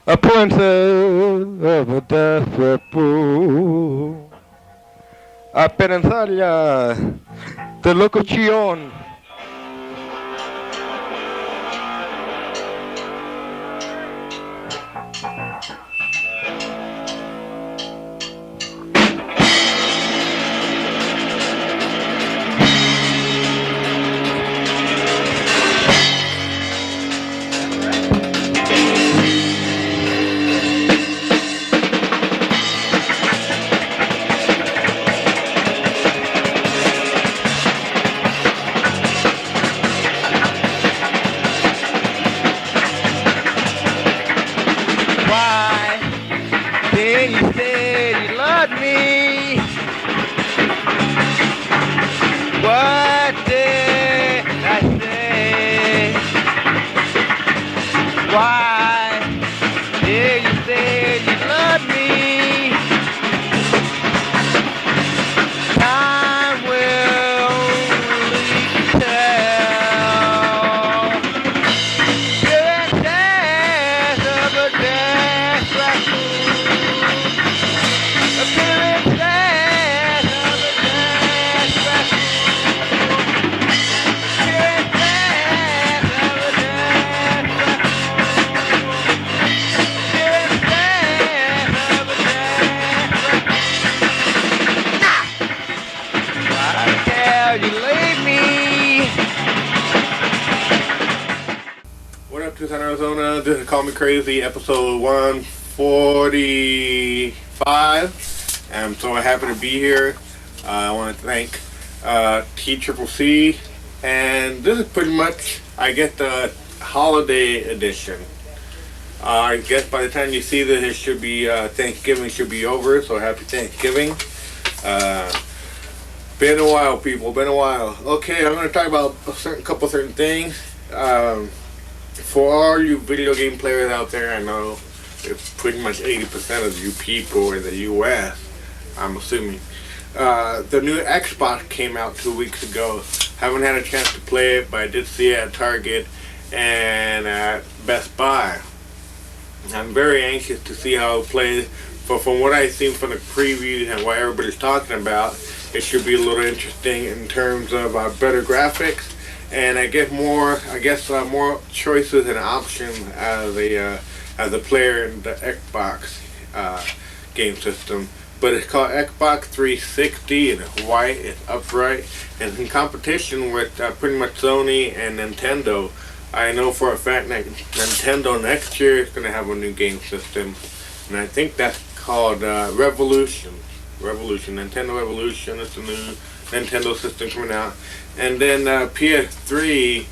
Appearances of a desperate fool. Apperanzaria de locución. Arizona, this is Call Me Crazy, episode 145. I'm so happy to be here. I want to thank TCCC, and this is pretty much, I guess, the holiday edition. I guess by the time you see this, it should be Thanksgiving should be over. So happy Thanksgiving. Been a while, people. Been a while. Okay, I'm going to talk about a couple certain things. For all you video game players out there, I know it's pretty much 80% of you people in the U.S., I'm assuming. The new Xbox came out 2 weeks ago. Haven't had a chance to play it, but I did see it at Target and at Best Buy. I'm very anxious to see how it plays. But from what I've seen from the previews and what everybody's talking about, it should be a little interesting in terms of better graphics. And I get more choices and options as a player in the Xbox game system. But it's called Xbox 360, and it's white, it's upright, and it's in competition with pretty much Sony and Nintendo. I know for a fact that Nintendo next year is going to have a new game system, and I think that's called Revolution. Nintendo Revolution is the new Nintendo system coming out. And then PS3,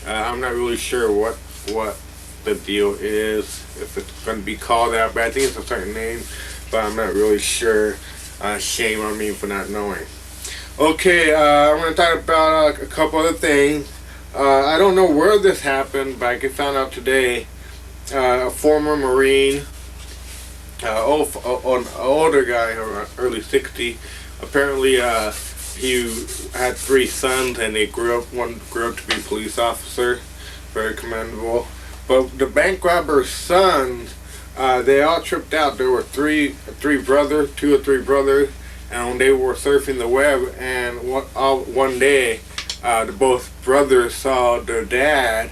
I'm not really sure what the deal is, if it's going to be called out, but I think it's a certain name, but I'm not really sure. Shame on me for not knowing. Okay, I'm going to talk about a couple other things. I don't know where this happened, but I found out today. A former Marine, an older guy, early 60s, apparently he had 3 sons, and they one grew up to be a police officer. Very commendable. But the bank robber's sons, they all tripped out. There were 2 or 3 brothers, and they were surfing the web, and one day, both brothers saw their dad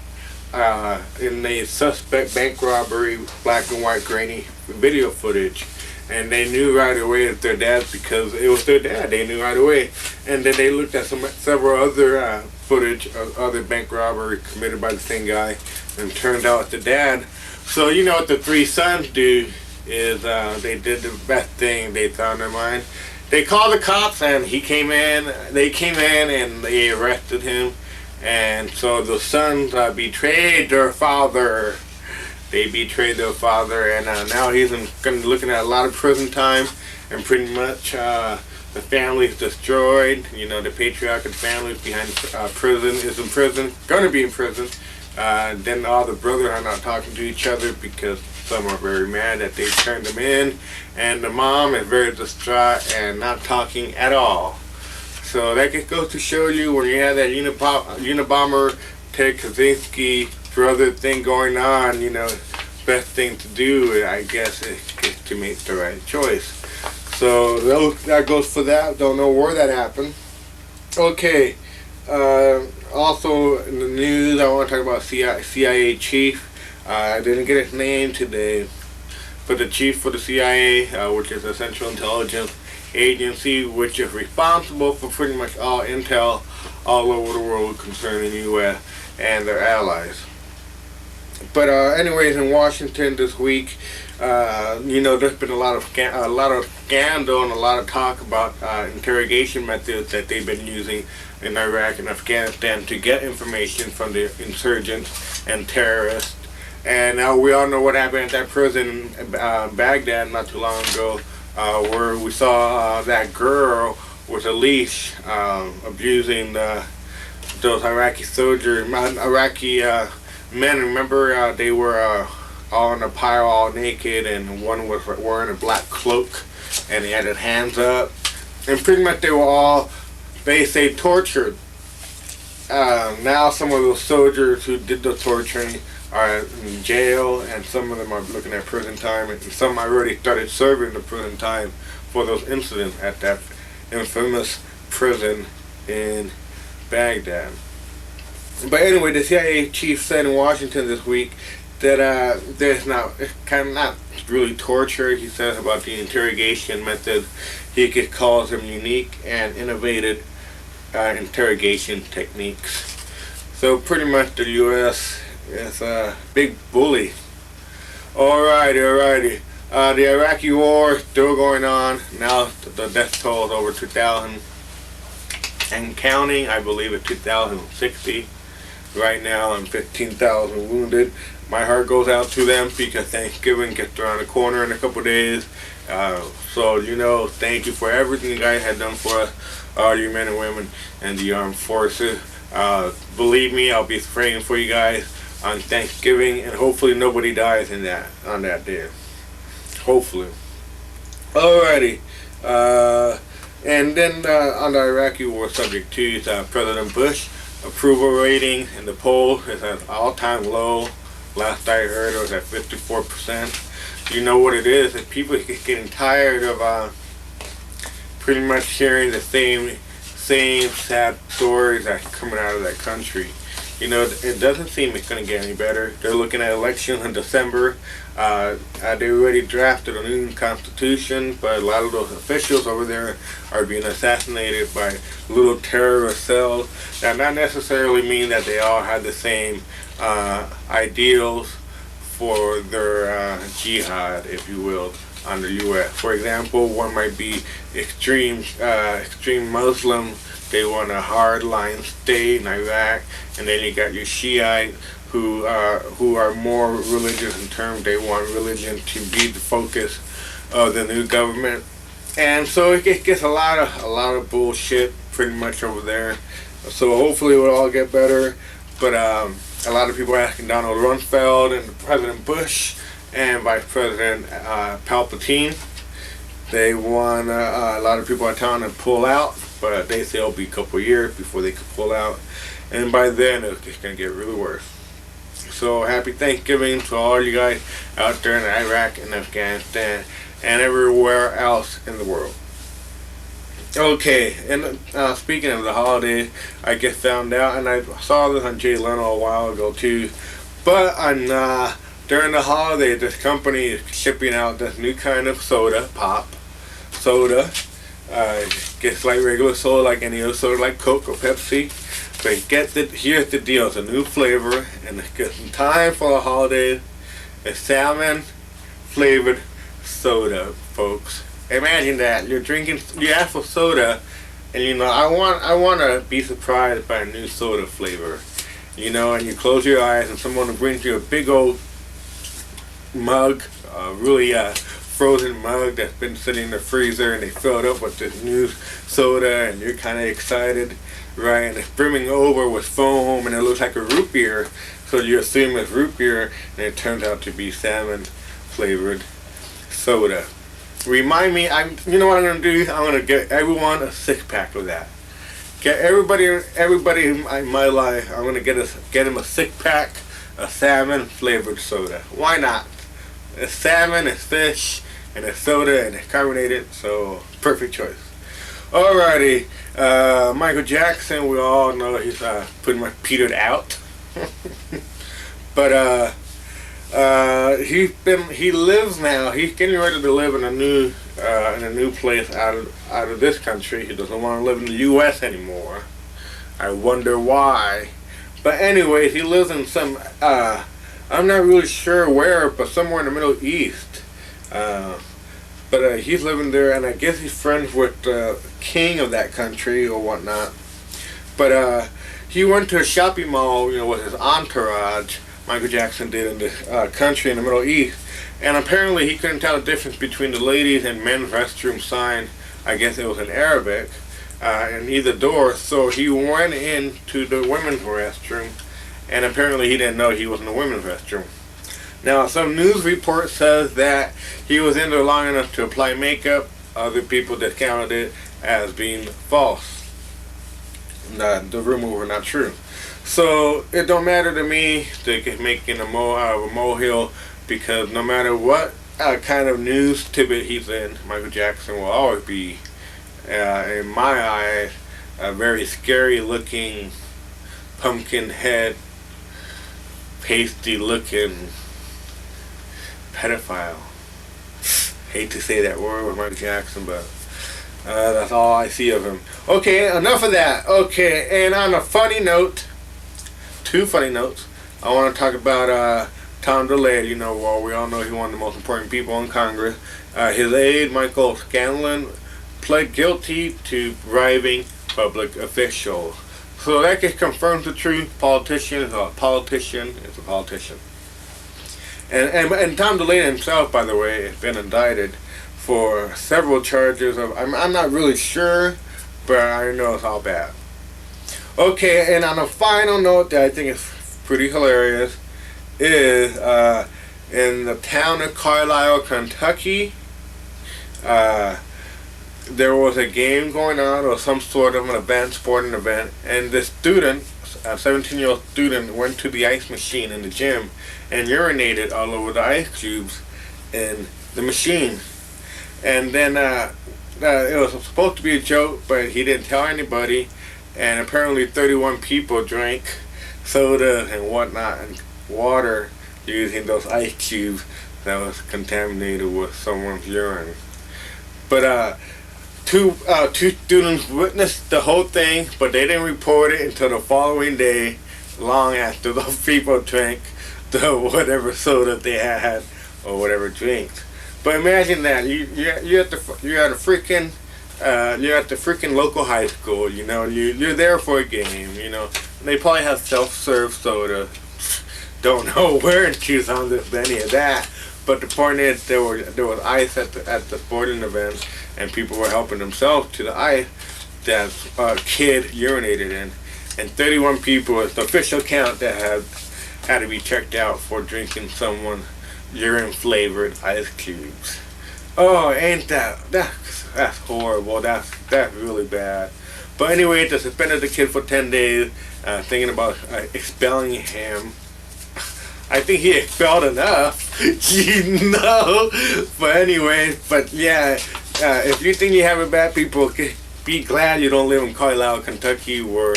in the suspect bank robbery black and white grainy video footage. And they knew right away that their dad, because it was their dad. They knew right away. And then they looked at several other footage of other bank robbery committed by the same guy, and turned out it's the dad. So you know what the 3 sons do is they did the best thing they thought in their mind. They called the cops, and they came in and they arrested him. And so the sons betrayed their father. They betrayed their father, and now he's going to be looking at a lot of prison time, and pretty much the family's destroyed. You know, the patriarchal family behind prison is in prison, going to be in prison. Then all the brothers are not talking to each other because some are very mad that they turned them in, and the mom is very distraught and not talking at all. So that just goes to show you when you have that Unabomber, Ted Kaczynski brother thing going on, you know, best thing to do, I guess, is to make the right choice. So that goes for that. Don't know where that happened. Okay. Also in the news, I want to talk about CIA chief. I didn't get his name today, but the chief for the CIA, which is a Central Intelligence Agency, which is responsible for pretty much all intel all over the world concerning the U.S. and their allies. But anyways, in Washington this week, you know, there's been a lot of scandal and a lot of talk about interrogation methods that they've been using in Iraq and Afghanistan to get information from the insurgents and terrorists. And now we all know what happened at that prison in Baghdad not too long ago, where we saw that girl with a leash abusing those Iraqi soldiers, Iraqi men. Remember, they were all in a pile, all naked, and one was wearing a black cloak, and he had his hands up. And pretty much they were all, they say, tortured. Now some of those soldiers who did the torturing are in jail, and some of them are looking at prison time, and some already started serving the prison time for those incidents at that infamous prison in Baghdad. But anyway, the CIA chief said in Washington this week that there's not, it's kind of not really torture. He says about the interrogation method, he could call them unique and innovative interrogation techniques. So pretty much the U.S. is a big bully. Alrighty. The Iraqi War still going on. Now the death toll is over 2,000 and counting. I believe it's 2,060 right now, and 15,000 wounded. My heart goes out to them because Thanksgiving gets around the corner in a couple days. So, you know, thank you for everything you guys have done for us, all you men and women and the armed forces. Believe me, I'll be praying for you guys on Thanksgiving, and hopefully nobody dies on that day. Hopefully. Alrighty. And then on the Iraqi War subject too, President Bush approval rating in the polls is at all-time low. Last I heard it was at 54%. You know what it is? That people are getting tired of pretty much hearing the same sad stories that are coming out of that country. You know, it doesn't seem it's going to get any better. They're looking at elections in December. They already drafted a new constitution, but a lot of those officials over there are being assassinated by little terrorist cells. That not necessarily mean that they all have the same ideals for their jihad, if you will, on the U.S. For example, one might be extreme Muslim. They want a hardline state in Iraq, and then you got your Shiite who are more religious in terms. They want religion to be the focus of the new government, and so it gets a lot of bullshit pretty much over there. So hopefully it will all get better. But a lot of people are asking Donald Rumsfeld and President Bush and Vice President Palpatine. They want a lot of people are telling them to pull out, but they say it'll be a couple of years before they can pull out, and by then it's just gonna get really worse. So happy Thanksgiving to all you guys out there in Iraq and Afghanistan and everywhere else in the world. Okay, and speaking of the holidays, I just found out, and I saw this on Jay Leno a while ago too, but during the holidays, this company is shipping out this new kind of soda, pop soda. Gets like regular soda, like any other soda, like Coke or Pepsi. But here's the deal: it's a new flavor, and it's just in time for the holidays. It's salmon flavored soda, folks. Imagine that you ask for soda, And I want to be surprised by a new soda flavor. And you close your eyes and someone brings you a big old mug, really frozen mug that's been sitting in the freezer, and they fill it up with this new soda, and you're kind of excited, right? And it's brimming over with foam, and it looks like a root beer, so you assume it's root beer, and it turns out to be salmon flavored soda. Remind me, you know what I'm gonna do? I'm gonna get everyone a 6-pack of that. Get everybody in my life. I'm gonna get him a 6-pack of salmon flavored soda. Why not? It's salmon, it's fish, and it's soda, and it's carbonated, so perfect choice. Alrighty, Michael Jackson, we all know he's pretty much petered out. But he lives now. He's getting ready to live in a new place out of this country. He doesn't want to live in the U.S. anymore. I wonder why. But anyways, he lives in some I'm not really sure where, but somewhere in the Middle East. But he's living there, and I guess he's friends with the king of that country or whatnot. But he went to a shopping mall, with his entourage. Michael Jackson did in the country in the Middle East, and apparently he couldn't tell the difference between the ladies and men's restroom sign. I guess it was in Arabic, in either door. So he went into the women's restroom, and apparently he didn't know he was in the women's restroom. Now, some news report says that he was in there long enough to apply makeup. Other people discounted it as being false. The rumors were not true. So it don't matter to me they can make a mole out of a molehill, because no matter what kind of news tidbit he's in, Michael Jackson will always be, in my eyes, a very scary looking, pumpkin head, pasty looking pedophile. Hate to say that word with Michael Jackson, but that's all I see of him. Okay, enough of that. Okay, and on a funny note, 2 funny notes, I want to talk about Tom DeLay. Well, we all know he's one of the most important people in Congress. His aide, Michael Scanlon, pled guilty to bribing public officials. So that just confirms the truth. Politician is a politician. It's a politician. And Tom DeLay himself, by the way, has been indicted for several charges of, I'm not really sure, but I know it's all bad. Okay, and on a final note that I think is pretty hilarious is in the town of Carlisle, Kentucky, there was a game going on, or some sort of an event, sporting event, and the student, a 17-year-old student, went to the ice machine in the gym and urinated all over the ice cubes in the machine. And then it was supposed to be a joke, but he didn't tell anybody, and apparently 31 people drank soda and whatnot and water using those ice cubes that was contaminated with someone's urine. But two students witnessed the whole thing, but they didn't report it until the following day, long after those people drank the whatever soda they had or whatever drinks. But imagine that you're at the freaking local high school. You're there for a game. They probably have self-serve soda. Don't know where in Tucson there's any of that. But the point is, there was ice at the sporting event, and people were helping themselves to the ice that a kid urinated in. And 31 people is the official count that had to be checked out for drinking someone's urine-flavored ice cubes. Oh, ain't that's horrible. That's really bad. But anyway, they suspended the kid for 10 days, thinking about expelling him. I think he expelled enough, But anyway, yeah, if you think you have it bad, people, be glad you don't live in Carlisle, Kentucky, where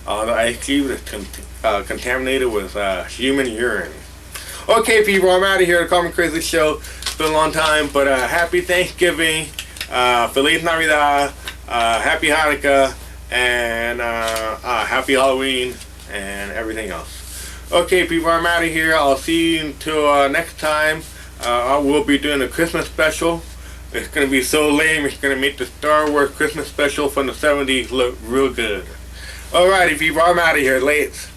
the ice cube is contaminated with human urine. Okay, people, I'm out of here. The Call Me Crazy Show. It's been a long time, but happy Thanksgiving, Feliz Navidad, happy Hanukkah, and happy Halloween, and everything else. Okay, people, I'm out of here. I'll see you until next time. I will be doing a Christmas special It's gonna be so lame, it's gonna make the Star Wars Christmas special from the 70s look real good. Alrighty, people, I'm out of here. Late.